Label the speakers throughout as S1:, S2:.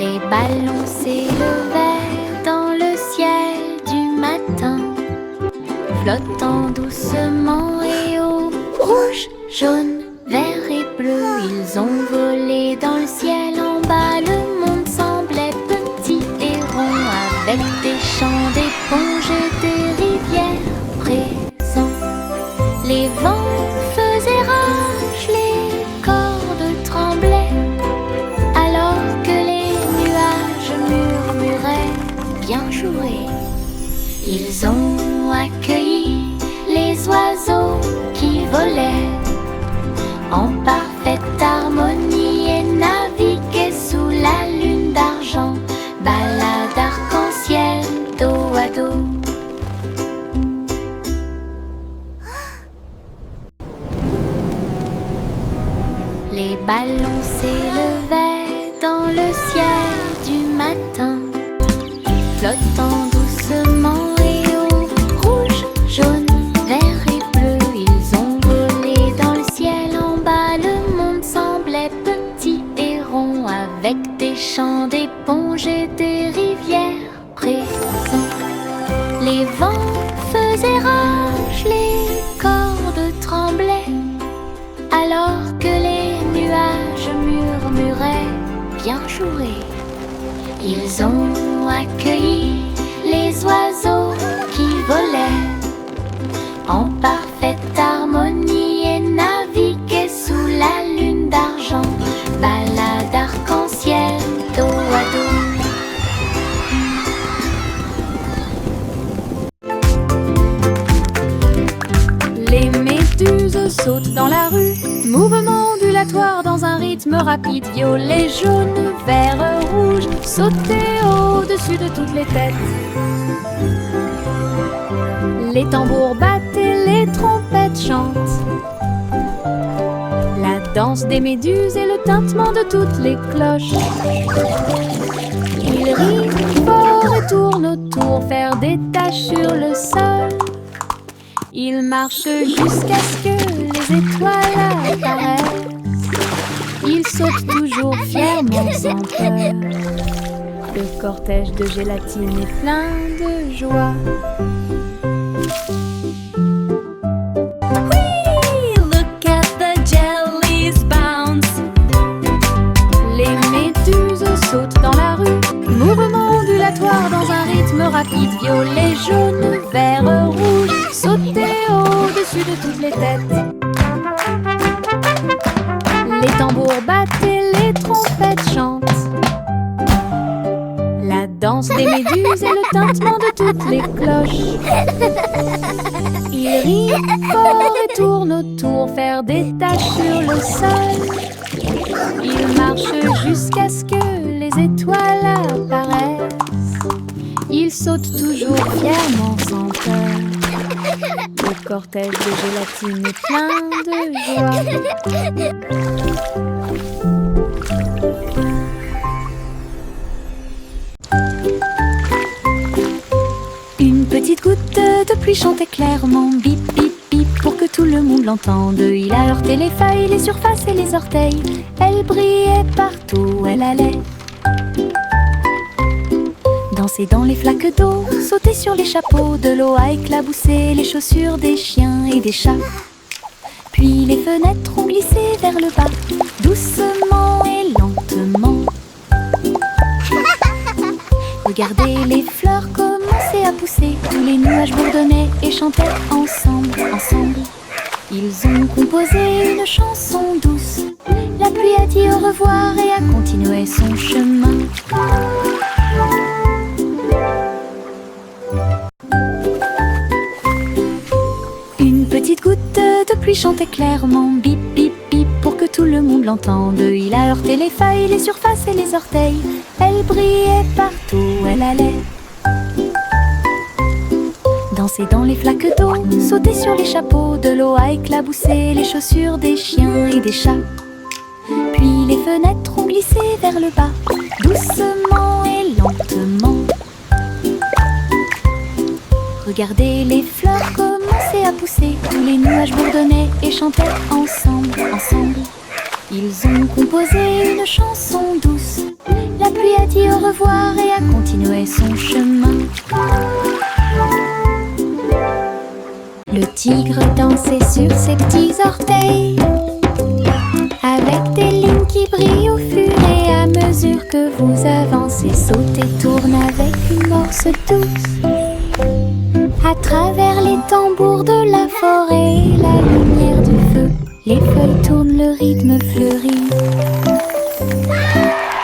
S1: Les ballons s'élevaient dans le ciel du matin, flottant doucement et haut. Rouge, jaune, vert et bleu, ils ont volé dans le ciel en bas. Le monde semblait petit et rond, avec des champs d'éponges et des rivières présents. Les vents faisaient rage, les cordes tremblaient, alors que les nuages murmuraient bien joué. Ils ont accueilli les oiseaux qui volaient en parfaite harmonie et naviguaient sous la lune d'argent, balade arc-en-ciel dos à dos. Les ballons s'élevaient dans le ciel du matin, flottant doucement et haut. Rouge, jaune, vert et bleu, ils ont volé dans le ciel en bas. Le monde semblait petit et rond, avec des champs d'éponges et des rivières présents. Les vents faisaient rage, les cordes tremblaient, alors que les nuages murmuraient bien joué. Ils ont accueilli les oiseaux qui volaient en parfaite harmonie et naviguaient sous la lune d'argent, balade arc-en-ciel dos à dos. Les méduses sautent dans la rue, mouvement ondulatoire dans un rythme rapide. Violet, jaune, vert, rouge, sauter au-dessus de toutes les têtes. Les tambours battent et les trompettes chantent. La danse des méduses et le tintement de toutes les cloches. Ils rient fort et tournent autour, faire des taches sur le sol. Ils marchent jusqu'à ce que les étoiles apparaissent. Ils sautent toujours fièrement sans peur. Le cortège de gélatine est plein de joie. Oui, look at the jellies bounce. Les méduses sautent dans la rue, mouvement ondulatoire dans un rythme rapide. Violet, jaune, vert, rouge, sauter au-dessus de toutes les têtes. Les tambours battent et les trompettes chantent. La danse des méduses et le tintement de toutes les cloches. Ils rient fort et tournent autour, faire des taches sur le sol. Ils marchent jusqu'à ce que les étoiles apparaissent. Ils sautent toujours fièrement sans peur. Le cortège de gélatine est plein de joie. Une petite goutte de pluie chantait clairement, bip bip bip, pour que tout le monde l'entende. Il a heurté les feuilles, les surfaces et les orteils. Elle brillait partout où elle allait. Danser dans les flaques d'eau, sauter sur les chapeaux, de l'eau a éclaboussé les chaussures des chiens et des chats. Puis les fenêtres ont glissé vers le bas, doucement et lentement. Regardez les fleurs commencer à pousser, tous les nuages bourdonnaient et chantaient ensemble, ensemble. Ils ont composé une chanson douce. La pluie a dit au revoir et a continué son chemin. Une petite goutte de pluie chantait clairement, bip bip bip, pour que tout le monde l'entende. Il a heurté les feuilles, les surfaces et les orteils. Elle brillait partout où elle allait. Danser dans les flaques d'eau, sauter sur les chapeaux, de l'eau a éclaboussé les chaussures des chiens et des chats. Puis les fenêtres ont glissé vers le bas, doucement et lentement. Regardez les fleurs commencer à pousser, tous les nuages bourdonnaient et chantaient ensemble, ensemble. Ils ont composé une chanson douce. La pluie a dit au revoir et a continué son chemin. Le tigre dansait sur ses petits orteils, avec des lignes qui brillent au fur et à mesure que vous avancez. Saute et tourne avec une morse douce. À travers les tambours de la forêt, la lumière du feu, les feuilles tournent, le rythme fleurit.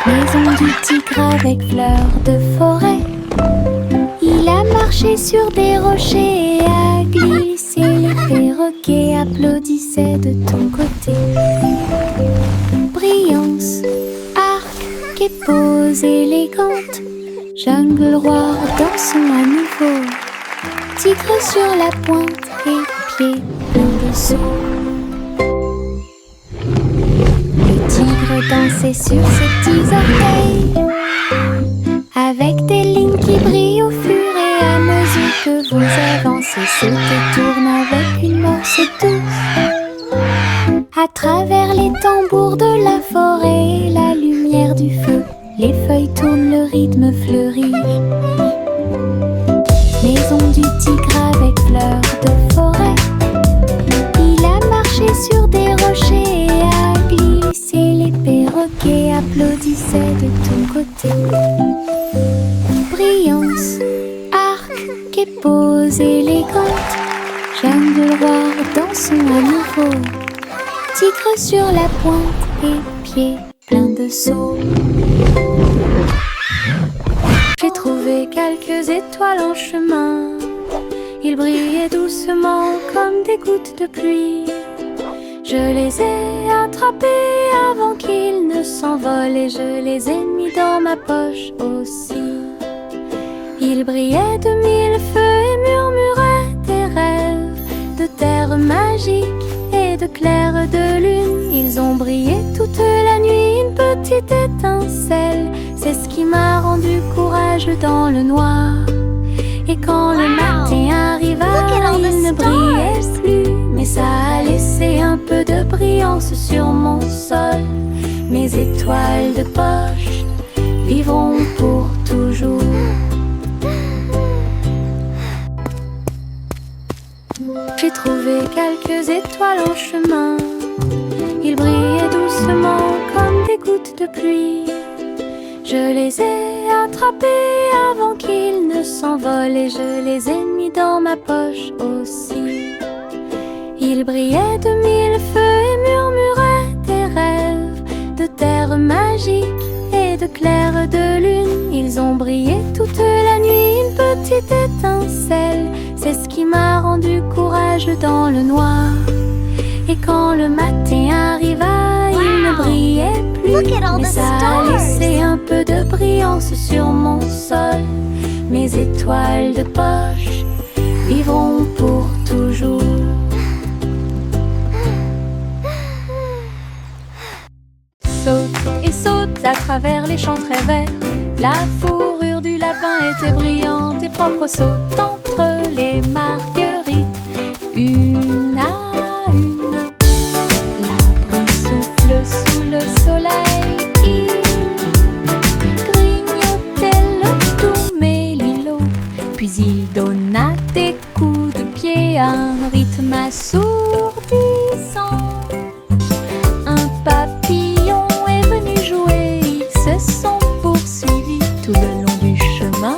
S1: Maison du tigre avec fleurs de forêt. Il a marché sur des rochers et a glissé. Les perroquets applaudissaient de ton côté. Brillance, arc et pose élégante. Jungle roi dansons à nouveau. Tigre sur la pointe et pieds pleins de sauts. Le tigre dansait sur ses petits orteils, avec des lignes qui brillent au fur et à mesure que vous avancez. Saute et tourne avec une morse douce. À travers les tambours de la forêt, la lumière du feu, les feuilles tournent, le rythme fleurit. Maison du tigre avec fleurs de forêt. Il a marché sur des rochers et a glissé. Les perroquets applaudissaient de ton côté. Brillance, arc et pose élégante. Jungle roi dansons à nouveau. Tigre sur la pointe et pieds pleins de sauts. J'ai trouvé quelques étoiles en chemin. Ils brillaient doucement comme des gouttes de pluie. Je les ai attrapés avant qu'ils ne s'envolent et je les ai mis dans ma poche aussi. Ils brillaient de mille feux et murmuraient des rêves de terre magique et de clairs de lune. Ils ont brillé toute la nuit, une petite étincelle. C'est ce qui m'a rendu courageux dans le noir. Et quand le matin arriva, il ne brillait plus, mais ça a laissé un peu de brillance sur mon sol. Mes étoiles de poche vivront pour toujours. J'ai trouvé quelques étoiles en chemin. Ils brillaient doucement comme des gouttes de pluie. Je les ai attrapés avant qu'ils ne s'envolent et je les ai mis dans ma poche aussi. Ils brillaient de mille feux et murmuraient des rêves de terre magique et de clairs de lune. Ils ont brillé toute la nuit, une petite étincelle. C'est ce qui m'a rendu courageux dans le noir. Et quand le matin arriva, il ne brillait plus, mais ça a laissé un peu de brillance sur mon sol. Mes étoiles de poche vivront pour toujours. Saute et saute à travers les champs très verts. La fourrure du lapin était brillante et propre. Saute entre les marguerites, une à une. L'arbre souffle sous le soleil. Il grignotait le doux mélilo. Puis il donna des coups de pied à un rythme assourdissant. Un papillon est venu jouer. Ils se sont poursuivis tout le long du chemin.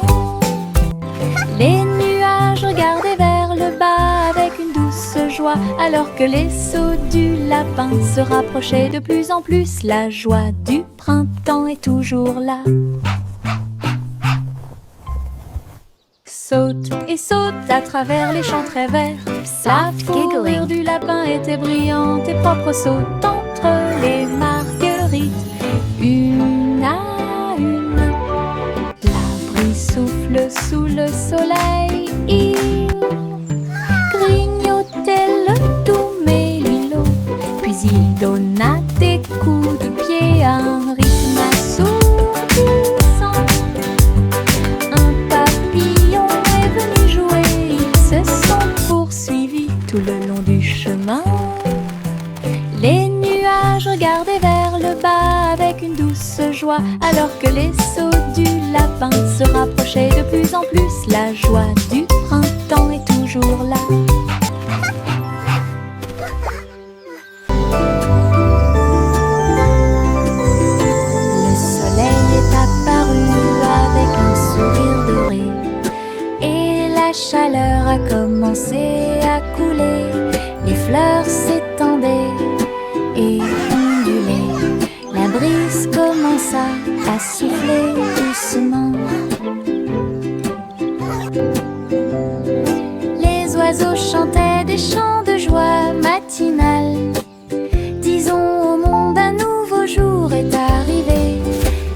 S1: Les nuages regardaient vers le bas avec une douce joie, alors que les sauts du lapin se rapprochaient de plus en plus. La joie du printemps est toujours là. Saute et saute à travers les champs très verts. La fourrure du lapin était brillante et propre. Saute entre les marguerites, une à une. L'arbre souffle sous le soleil. Il grignotait le doux mélilo. Puis il donna des coups de pied à un rythme assourdissant. Un papillon est venu jouer. Ils se sont poursuivis tout le long du chemin. Les nuages regardaient le bas avec une douce joie, alors que les sauts du lapin se rapprochaient de plus en plus. La joie du printemps est toujours là. Le soleil est apparu avec un sourire doré, et la chaleur a commencé à couler. Les fleurs s'étendaient et ondulaient, la brise commença à souffler doucement. Les oiseaux chantaient des chants de joie matinale. Disons au monde un nouveau jour est arrivé.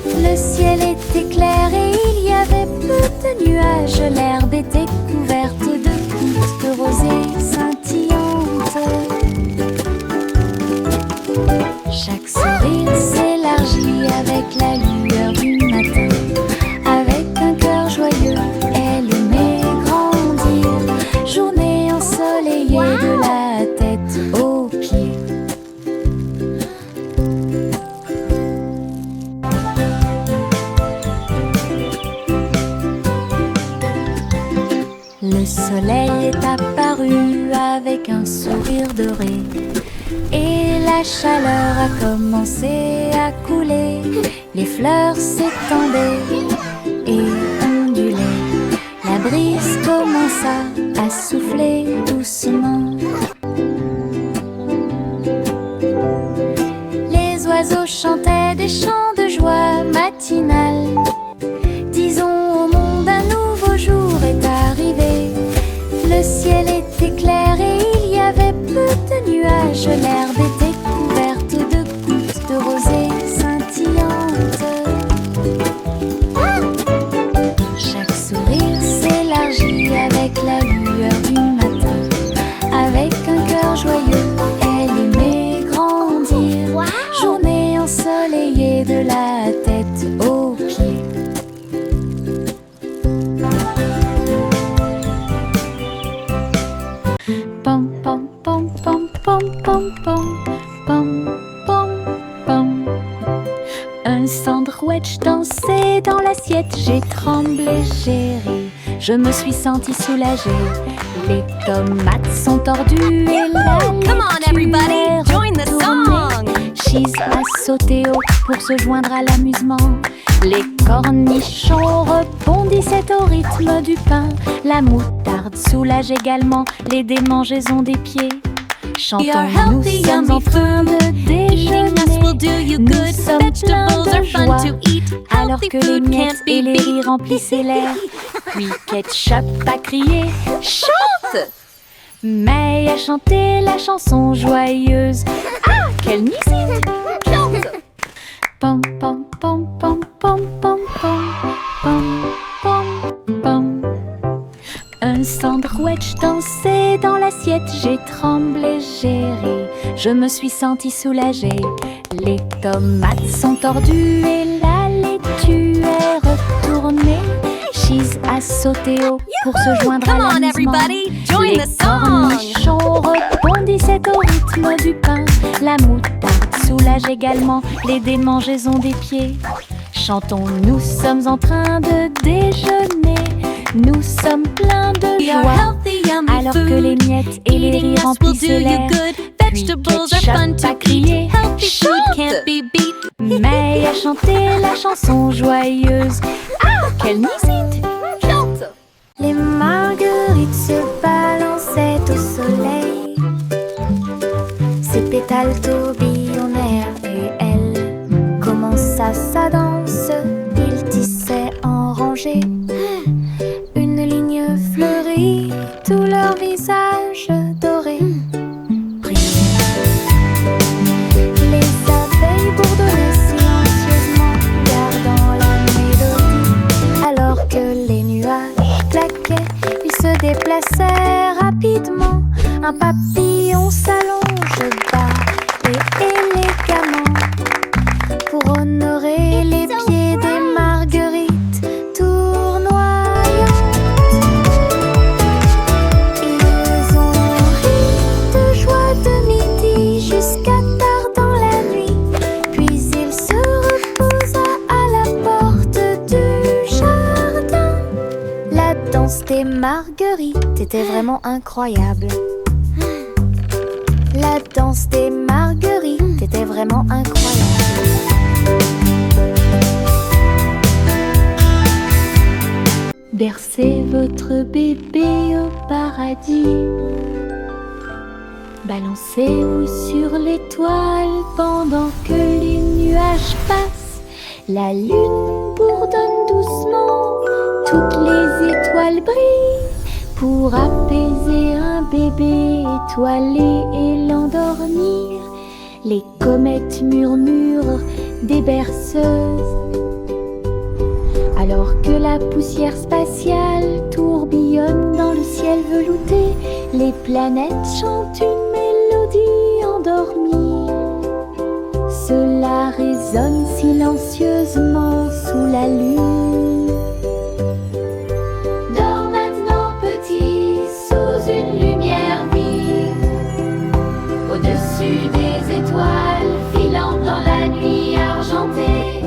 S1: Le ciel était clair et il y avait peu de nuages. L'herbe était couverte de gouttes de rosée scintillantes. Chaque sourire s'élargit avec la lueur du matin. Avec un cœur joyeux, elle aimait grandir. Journée ensoleillée de la tête aux pieds. Le soleil est apparu avec un sourire doré, et la chaleur a commencé à couler. Les fleurs s'étendaient et ondulaient, la brise commença à souffler doucement. Les oiseaux chantaient des chants de joie matinale. Disons au monde un nouveau jour est arrivé. Le ciel était clair et il y avait peu de nuages. L'herbe était couverte de gouttes de rosée scintillantes. Chaque sourire s'élargit avec la lueur du matin. Avec un cœur joyeux, elle aimait grandir. Journée ensoleillée de la tête aux pieds. Pom pom pom pom pom pom pom pom pom pom. Un sandwich dansait dans l'assiette. J'ai tremblé, j'ai ri, je me suis sentie soulagée. Les tomates sont tordues et la
S2: Come on everybody, join the song!
S1: Cheese a sauté haut pour se joindre à l'amusement. Les cornichons rebondissaient au rythme du pain. La moutarde soulage également les démangeaisons des pieds. Chantons, nous sommes en train de déjeuner. Nous sommes pleins de joie, alors que les miettes et les rires remplissaient l'air. Puis Ketchup a crié « Chante !» May a chanté la chanson joyeuse. Ah, quelle musique! Pom pom pom pom pom pom pom pom pom pom. Un sandwich dansait dans l'assiette. J'ai tremblé, j'ai ri, je me suis sentie soulagée. Les tomates sont tordues et la laitue est retournée. Cheese a sauté haut pour se joindre à
S2: Come on
S1: l'amusement.
S2: everybody, join
S1: Les
S2: the song!
S1: cornichons rebondissaient au rythme du pain. La moutarde soulage également les démangeaisons des pieds. Chantons, nous sommes en train de déjeuner. Nous sommes pleins de joie, alors que les miettes et les rires remplissaient l'air. Puis Ketchup a crié « Chante !» May a chanté la chanson joyeuse. Ah, quelle musique! Les marguerites se balançaient au soleil. Ses pétales tourbillonnèrent et elle commença sa danse. Ils tissaient en rangée une ligne fleurie, tout leur visage doré. Les abeilles bourdonnaient silencieusement, gardant la mélodie, alors que les nuages claquaient. Ils se déplaçaient rapidement. Un papillon s'allonge bas et élégamment pour honorer les pieds des marguerites tournoyantes. Ils ont ri de joie de midi jusqu'à tard dans la nuit, puis marguerites était vraiment incroyable. La danse des marguerites était vraiment incroyable. Bercez votre bébé au paradis. Balancez-vous sur l'étoile pendant que les nuages passent. La lune bourdonne doucement, toutes les étoiles brillent pour apaiser un bébé étoilé et l'endormir. Les comètes murmurent des berceuses, alors que la poussière spatiale tourbillonne dans le ciel velouté. Les planètes chantent une mélodie endormie. Cela résonne silencieusement sous la lune. Dors maintenant petit, sous une lumière vive, au-dessus des étoiles filant dans la nuit argentée.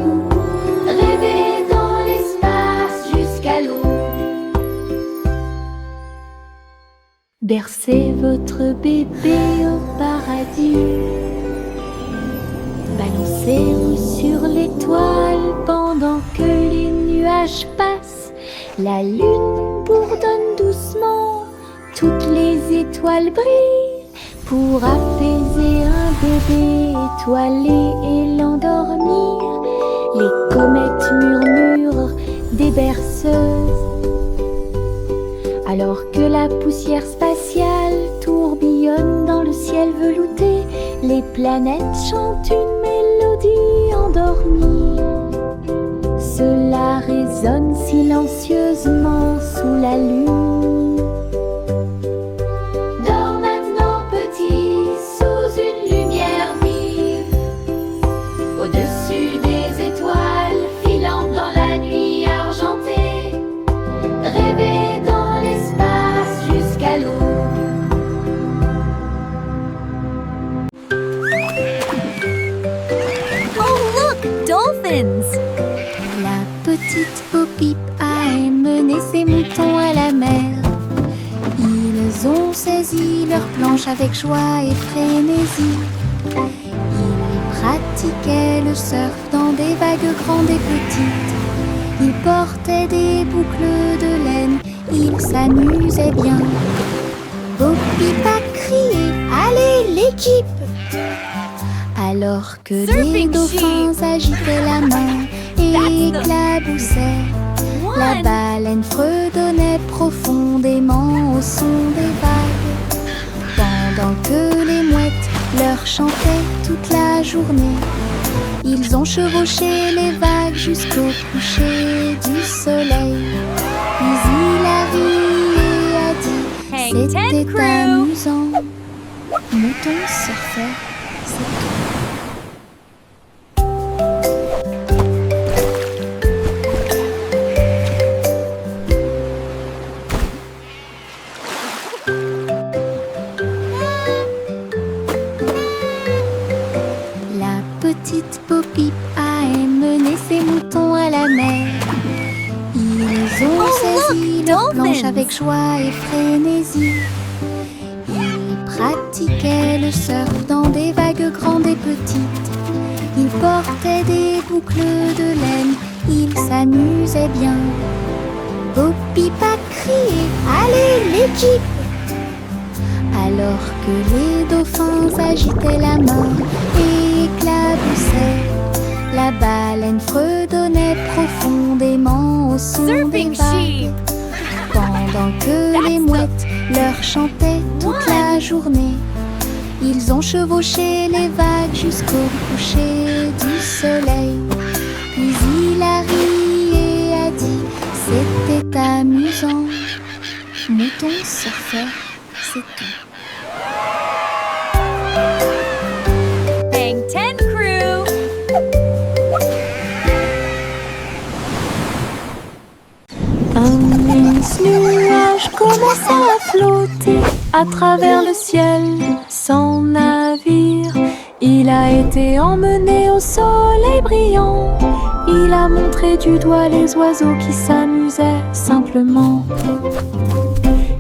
S1: Rêvez dans l'espace jusqu'à l'aube. Bercez votre bébé au paradis. Balancez-vous sur l'étoile pendant que les nuages passent. La lune bourdonne doucement, toutes les étoiles brillent pour apaiser un bébé étoilé et l'endormir. Les comètes murmurent des berceuses, alors que la poussière spatiale tourbillonne dans le ciel velouté. Les planètes chantent une mélodie endormie. Cela résonne silencieusement sous la lune. Dors maintenant petit, sous une lumière vive, au-dessus des étoiles filant dans la nuit argentée. Rêvez dans l'espace jusqu'à l'aube.
S2: Dolphins!
S1: La petite Bo-Peep a mené ses moutons à la mer. Ils ont saisi leur planche avec joie et frénésie. Ils pratiquaient le surf dans des vagues grandes et petites. Ils portaient des boucles de laine, ils s'amusaient bien. Bo-Peep a crié « Allez l'équipe !» alors que les dauphins agitaient la main et éclaboussaient. La baleine fredonnait profondément au son des vagues, pendant que les mouettes leur chantaient toute la journée. Ils ont chevauché les vagues jusqu'au coucher du soleil. Puis il a ri et a dit « C'était amusant, mouton surfeur, c'est tout. » Petite Bo-Peep a mené ses moutons à la mer. Ils ont saisi leur planche avec joie et frénésie. Ils pratiquaient le surf dans des vagues grandes et petites. Ils portaient des boucles de laine, ils s'amusaient bien. Bo-Peep a crié « Allez l'équipe !» alors que les dauphins agitaient la main et éclaboussaient. La baleine fredonnait profondément au son des vagues, pendant que les mouettes leur chantaient toute la journée. Ils ont chevauché les vagues jusqu'au coucher du soleil. Puis il a ri et a dit « C'était amusant, mouton surfeur, c'est tout. »
S2: Bang 10 Crew!
S1: Un immense nuage commença à flotter à travers le ciel sans navire. Il a été emmené au soleil brillant.
S3: Il a montré du doigt les oiseaux qui s'amusaient simplement.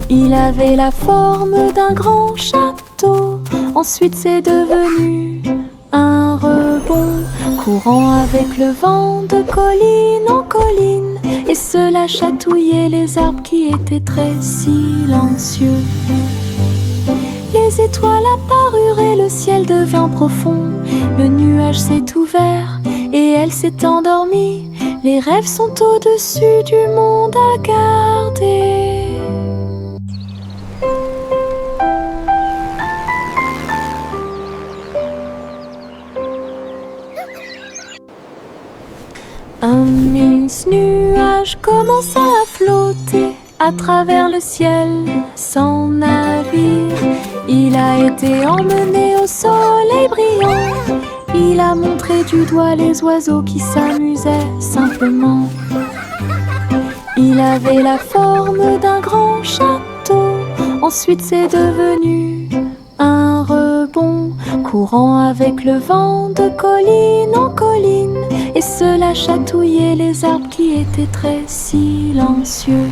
S3: Il avait la forme d'un grand château. Ensuite c'est devenu un rebond, courant avec le vent de colline en colline, et cela chatouillait les arbres qui étaient très silencieux. Les étoiles apparurent et le ciel devint profond. Le nuage s'est ouvert et elle s'est endormie. Les rêves sont au-dessus du monde à garder. Un mince nuage commença à flotter à travers le ciel sans navire. Il a été emmené au soleil brillant. Il a montré du doigt les oiseaux qui s'amusaient simplement. Il avait la forme d'un grand château. Ensuite c'est devenu un rebond, courant avec le vent de colline en colline, et cela chatouillait les arbres qui étaient très silencieux.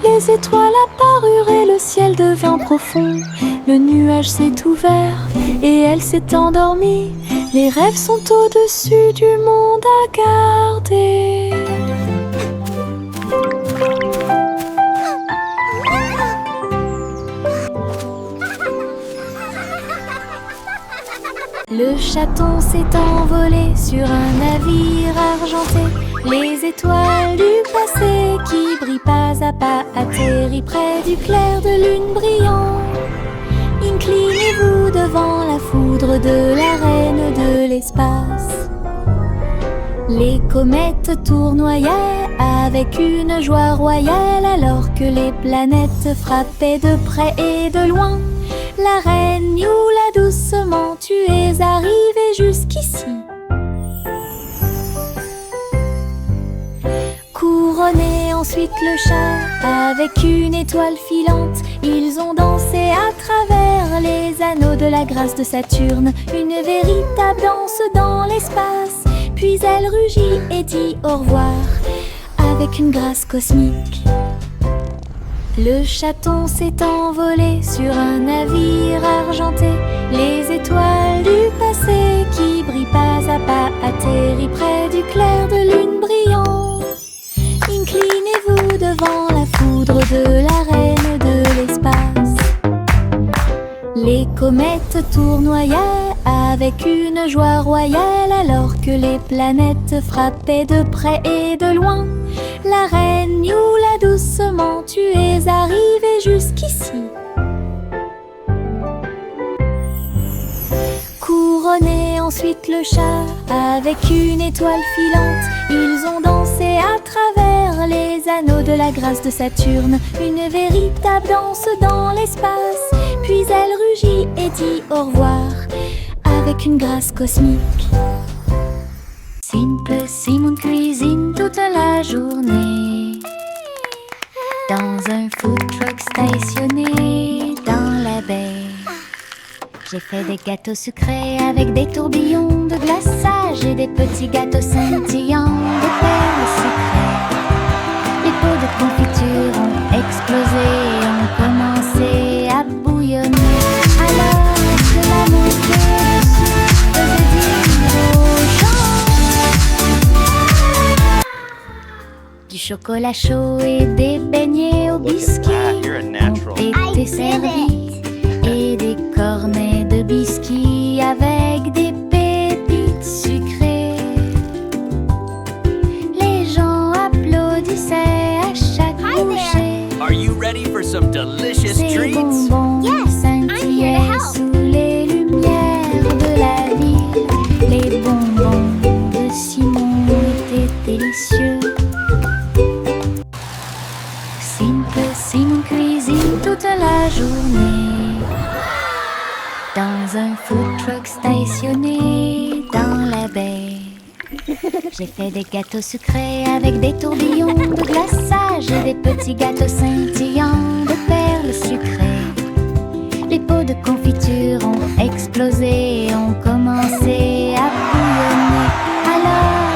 S3: Les étoiles apparurent et le ciel devint profond. Le nuage s'est ouvert et elle s'est endormie. Les rêves sont au-dessus du monde à garder. Le chaton s'est envolé sur un navire argenté. Les étoiles du passé qui brillent pas à pas atterrit près du clair de lune brillant. Inclinez-vous devant la foudre de la reine de l'espace. Les comètes tournoyaient avec une joie royale alors que les planètes frappaient de près et de loin. La reine Youla, doucement, tu es arrivée jusqu'ici. Couronné ensuite le chat avec une étoile filante. Ils ont dansé à travers les anneaux de la grâce de Saturne, une véritable danse dans l'espace. Puis elle rugit et dit au revoir avec une grâce cosmique. Le chaton s'est envolé sur un navire argenté. Les étoiles du passé qui brillent pas à pas atterrit près du clair de lune brillant. Inclinez-vous devant la foudre de la reine de l'espace. Les comètes tournoyaient avec une joie royale alors que les planètes frappaient de près et de loin. La reine Youla, doucement, tu es arrivée jusqu'ici. Couronné ensuite le chat avec une étoile filante. Ils ont dansé à travers les anneaux de la grâce de Saturne, une véritable danse dans l'espace. Puis elle rugit et dit au revoir avec une grâce cosmique. Simple Simon cuisine toute la journée dans un food truck stationné dans la baie. J'ai fait des gâteaux sucrés avec des tourbillons de glaçage et des petits gâteaux scintillants de perles sucrées. Les pots de confiture ont explosé et ont commencé à bouillonner. Alors que la montée dessus faisait dire aux gens du chocolat chaud et des beignets au biscuit ont été servis. Et des cornets de biscuits avec des pépites sucrées. Les gens applaudissaient à chaque bouchée.
S4: Are you ready for some delicious
S3: Ces
S4: treats?
S3: bonbons scintillaient sous les lumières de la ville. Les bonbons de Simon étaient délicieux. Simon cuisine toute la journée dans un food truck stationné dans la baie. J'ai fait des gâteaux sucrés avec des tourbillons de glaçage et des petits gâteaux scintillants de perles sucrées. Les pots de confiture ont explosé et ont commencé à bouillonner. Alors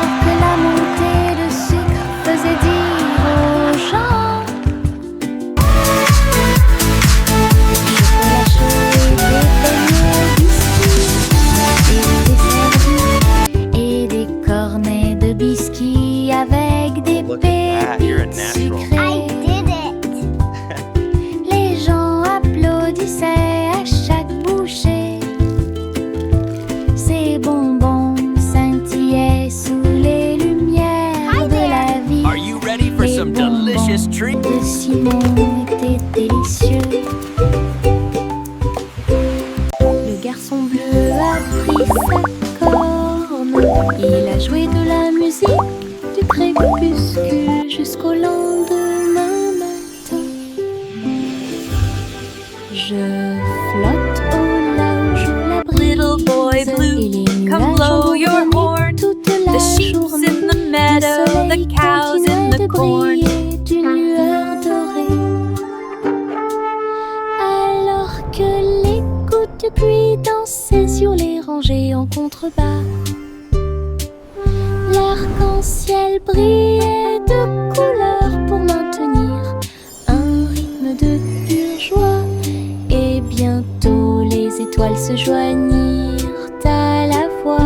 S4: tree.
S1: de Simon était délicieux. Le garçon bleu a pris sa corne. Il a joué de la musique du crépuscule jusqu'au lendemain matin. Je flotte au large où la brise
S2: Little boy blue,
S1: et les
S2: come
S1: nuages
S2: blow
S1: ont
S2: your
S1: bourdonné
S2: horn.
S1: toute
S2: The
S1: la
S2: sheep's
S1: journée.
S2: in the
S1: Le
S2: meadow, the
S1: soleil
S2: cows in
S1: continuait
S2: the
S1: de
S2: corn.
S1: briller d'une lueur dorée. Alors que les gouttes de pluie dansaient sur les rangées en contrebas, l'arc-en-ciel brillait de couleurs pour maintenir un rythme de pure joie. Et bientôt les étoiles se joignirent à la voix.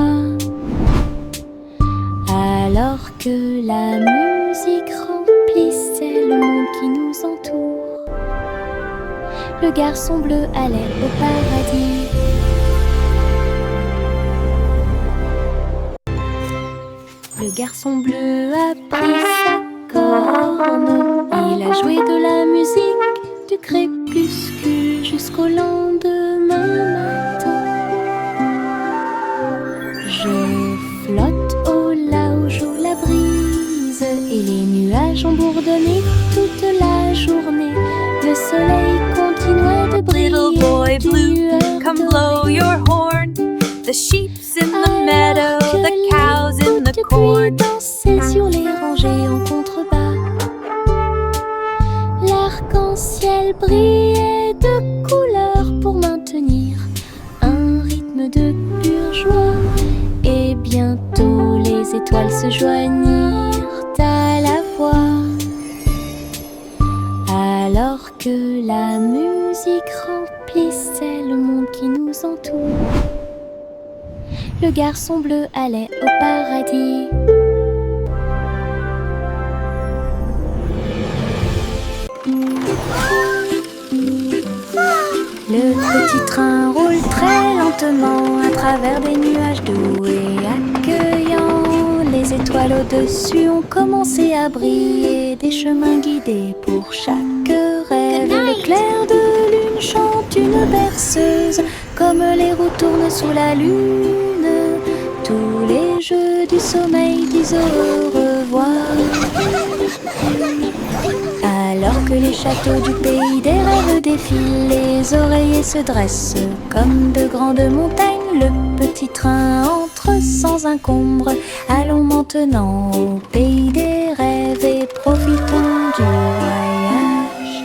S1: Alors que la musique remplissait le monde qui nous entoure, le garçon bleu allait au paradis. Le garçon bleu a pris sa corne. Il a joué de la musique du crépuscule jusqu'au lendemain matin. Je flotte au large où la brise et les nuages ont bourdonné toute la journée. Le soleil continuait de briller.
S2: Little boy
S1: d'une
S2: blue,
S1: lueur
S2: come
S1: dorée.
S2: blow your horn. The sheep's in the
S1: Alors
S2: meadow,
S1: que
S2: the
S1: les
S2: cows in
S1: gouttes
S2: the
S1: de pluie
S2: corn.
S1: dansaient sur les rangées en contrebas, l'arc-en-ciel brillait de couleurs pour maintenir un rythme de pure joie. Et bientôt les étoiles se joignirent à la voix. Alors que la musique remplissait le monde qui nous entoure, le garçon bleu allait au paradis. Le petit train roule très lentement à travers des nuages doux et accueillants. Les étoiles au-dessus ont commencé à briller, des chemins guidés pour chaque rêve. Le clair de lune chante une berceuse, comme les roues tournent sous la lune. Tous les jeux du sommeil disent au revoir. Alors que les châteaux du pays des rêves défilent, les oreillers se dressent comme de grandes montagnes. Le petit train entre sans encombre. Allons maintenant au pays des rêves et profitons du voyage.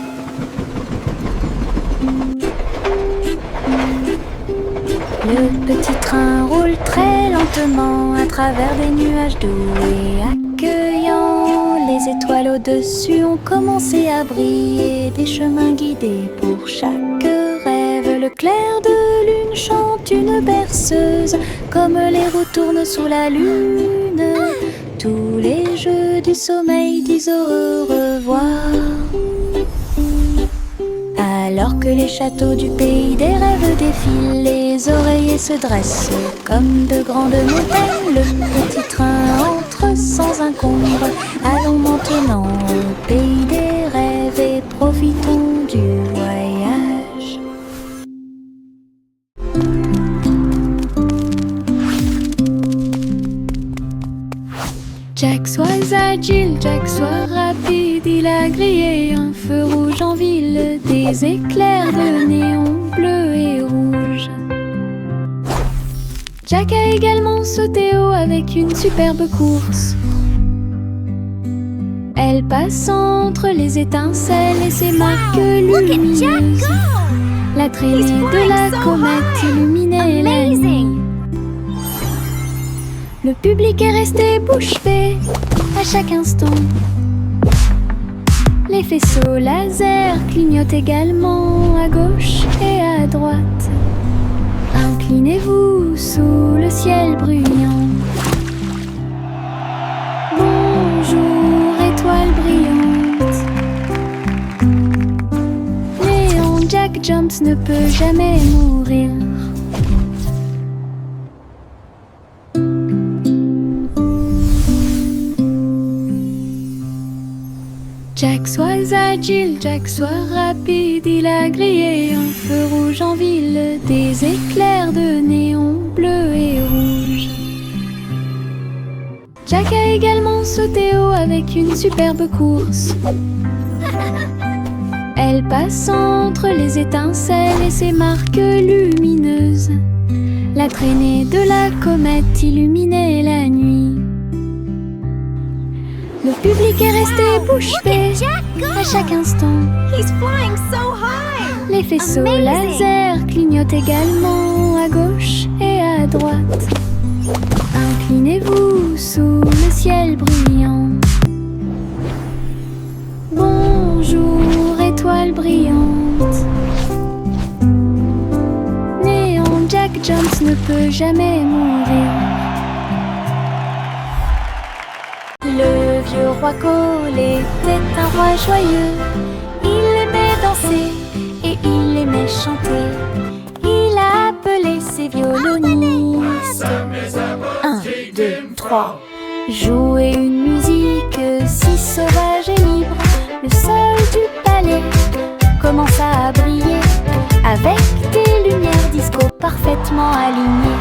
S1: Le petit train roule très lentement à travers des nuages doux et accueillants. Les étoiles au-dessus ont commencé à briller, des chemins guidés pour chaque rêve. Le clair de lune chante une berceuse, comme les roues tournent sous la lune. Tous les jeux du sommeil disent au revoir. Alors que les châteaux du pays des rêves défilent, les oreillers se dressent comme de grandes montagnes. Le petit train entre sans encombre. Allons maintenant au pays des rêves et profitons du voyage. Jack soit agile, Jack soit rapide, il a grillé un feu rouge en ville, des éclairs de néon bleu et rouge. Jack a également sauté haut avec une superbe course. Elle passe entre les étincelles et ses marques lumineuses. La traînée de la comète illuminait la nuit. Le public est resté bouche bée à chaque instant. Les faisceaux laser clignotent également à gauche et à droite. Inclinez-vous sous le ciel bruyant. Bonjour, étoile brillante. Léon Jack Jones ne peut jamais mourir. Jack
S3: Jack soit agile, Jack soit rapide, il a grillé un feu rouge en ville, des éclairs de néon bleu et rouge. Jack a également sauté haut avec une superbe course. Elle passe entre les étincelles et ses marques lumineuses. La traînée de la comète illuminait la nuit. Le public est resté bouche bée à chaque instant.
S2: He's flying so high!
S3: Les faisceaux
S2: Amazing.
S3: laser clignotent également à gauche et à droite. Inclinez-vous sous le ciel brillant. Bonjour, étoile brillante. Néon Jack Jones ne peut jamais mourir. Le vieux roi Cole était un roi joyeux. Il aimait danser et il aimait chanter. Il a appelé ses violonistes. 1, 2, 3. Jouer une musique si sauvage et libre. Le sol du palais commença à briller avec des lumières disco parfaitement alignées.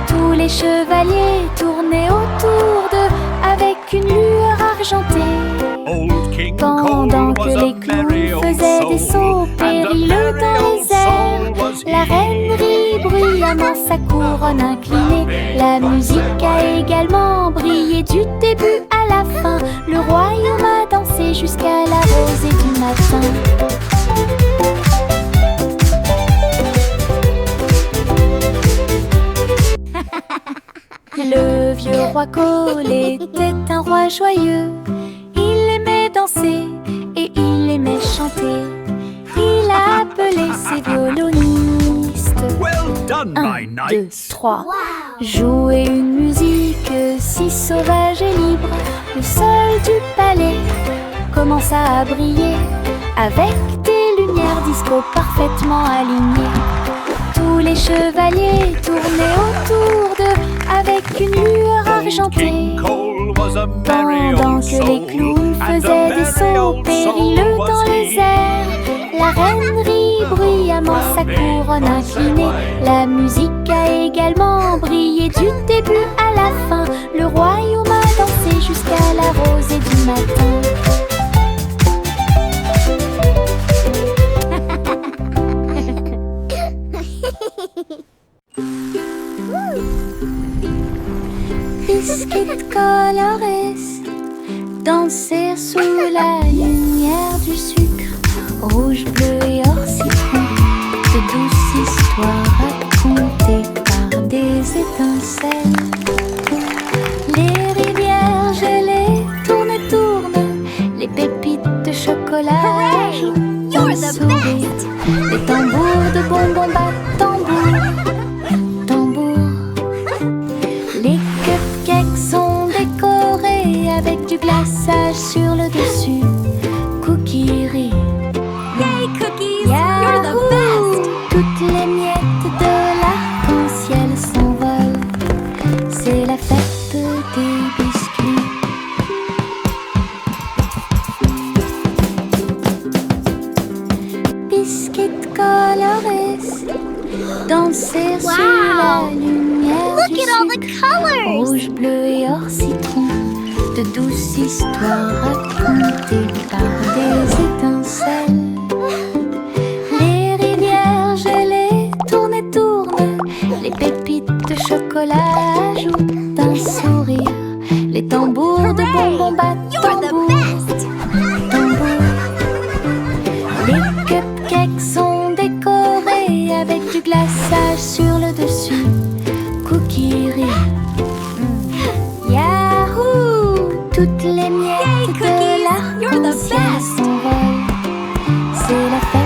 S3: Tous les chevaliers tournaient autour d'eux avec une lueur argentée.
S4: Old King
S3: Pendant
S4: Cole
S3: que
S4: was
S3: les
S4: a
S3: clowns
S4: merry old
S3: faisaient des
S4: soul,
S3: sauts
S4: and a
S3: périlleux
S4: merry
S3: dans
S4: old
S3: les airs,
S4: soul was
S3: la
S4: he.
S3: reine rit bruyamment sa couronne inclinée. La musique a également brillé du début à la fin. Le royaume a dansé jusqu'à la rosée du matin. Le vieux roi Cole était un roi joyeux. Il aimait danser et il aimait chanter. Il a appelé ses violonistes.
S4: Well done,
S3: 1,
S4: my
S3: 2,
S4: knights.
S3: 3. Jouer une musique si sauvage et libre. Le sol du palais commença à briller avec des lumières disco parfaitement alignées. Tous les chevaliers tournaient autour d'eux avec une lueur argentée.
S4: King Cole was a merry
S3: Pendant
S4: old
S3: que
S4: soul,
S3: les clowns
S4: and a
S3: faisaient des
S4: merry
S3: sauts
S4: old
S3: périlleux
S4: soul was
S3: dans les
S4: he.
S3: airs, la reine rit bruyamment sa couronne inclinée. La musique a également brillé du début à la fin. Le royaume a dansé jusqu'à la rosée du matin. Biscuit colorés danser sous la lumière du sucre. Rouge, bleu et or citron, de douces histoires racontées par des étincelles. Les rivières gelées tournent et tournent, les pépites de chocolat jouent
S2: You're
S3: d'un
S2: the
S3: sourire. Les tambours de bonbons battent tambour, tambour. Les cupcakes sont décorés avec du glaçage sur le dessus. Cookie
S2: Yay, cookies! You're the best!
S3: Toutes les miettes de l'arc-en-ciel s'envolent. C'est la fête des biscuits. Biscuits colorés danser sous la lumière
S1: Look
S3: du
S1: at all the
S3: sucre.
S1: colors!
S3: Rouge, bleu et or citron, de douces histoires racontées par des étincelles. Les rivières gelées tournent et tournent, les pépites de chocolat ajoutent un sourire. Les tambours de bonbons battent
S2: You're the
S3: tambour,
S2: best!
S3: tambour. Les cupcakes sont décorés avec du glaçage sur le dessus. Cookie Yahoo! Toutes les miettes
S2: Yay,
S3: de
S2: cookies! You're the
S3: l'arc-en-ciel
S2: best!
S3: s'envolent. C'est la fête